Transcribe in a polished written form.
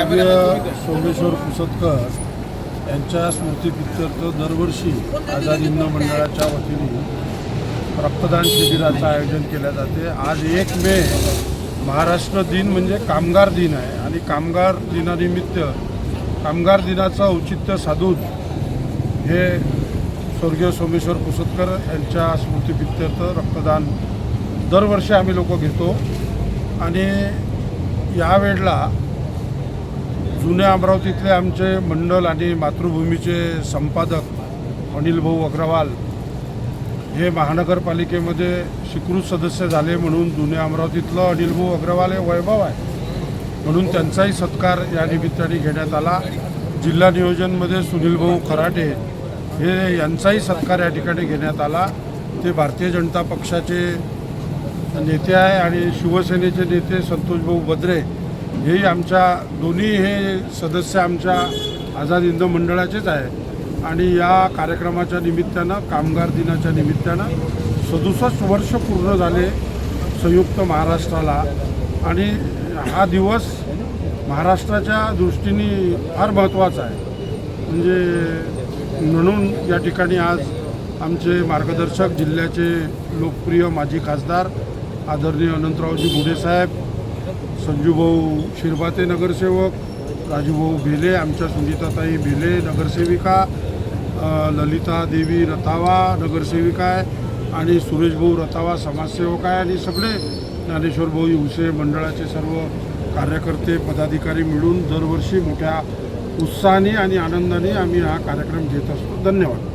स्वर्गीय सोमेश्वर पुसदकर यांच्या स्मृतीप्रित्यर्थ दरवर्षी आझाद हिंद मंडळाच्या वतीने रक्तदान शिबिराचं आयोजन केले जाते। आज 1 मे महाराष्ट्र दिन म्हणजे कामगार दिन आहे आणि कामगार दिनानिमित्त कामगार दिनाचं औचित्य साधून हे स्वर्गीय सोमेश्वर पुसदकर यांच्या स्मृतीप्रित्यर्थ रक्तदान दरवर्षी आम्ही लोक घेतो। आणि यावेळेला जुन्या अमरावतीतले आमचे मंडल आणि मातृभूमीचे संपादक अनिल भाऊ अग्रवाल हे महानगरपालिकेमध्ये स्वीकृत सदस्य झाले म्हणून जुन्या अमरावतीतलं अनिल भाऊ अग्रवाल हे वैभव आहे म्हणून त्यांचाही सत्कार या निमित्ताने घेण्यात आला। जिल्हा नियोजनमध्ये सुनील भाऊ खराटे हे यांचाही सत्कार या ठिकाणी घेण्यात आला। ते भारतीय जनता पक्षाचे नेते आहे आणि शिवसेनेचे नेते संतोष भाऊ बद्रे हेही आमच्या दोन्ही हे सदस्य आमच्या आझाद हिंद मंडळाचेच आहे। आणि या कार्यक्रमाच्या निमित्तानं कामगार दिनाच्या निमित्तानं 67 वर्ष पूर्ण झाले संयुक्त महाराष्ट्राला आणि हा दिवस महाराष्ट्राच्या दृष्टीने फार महत्त्वाचा आहे। म्हणून या ठिकाणी आज आमचे मार्गदर्शक जिल्ह्याचे लोकप्रिय माजी खासदार आदरणीय अनंतरावजी बुढे साहेब, संजूभाऊ शिरभाते नगरसेवक, राजूभाऊ भेले, आमच्या सुनीताताई भेले नगरसेविका, ललिता देवी रतावा नगरसेविका आहे आणि सुरेशभाऊ रतावा समाजसेवक आहे आणि सगळे ज्ञानेश्वरभाऊ उसे मंडळाचे सर्व कार्यकर्ते पदाधिकारी मिळून दरवर्षी मोठ्या उत्साहाने आणि आनंदाने आम्ही हा कार्यक्रम घेत असतो। धन्यवाद।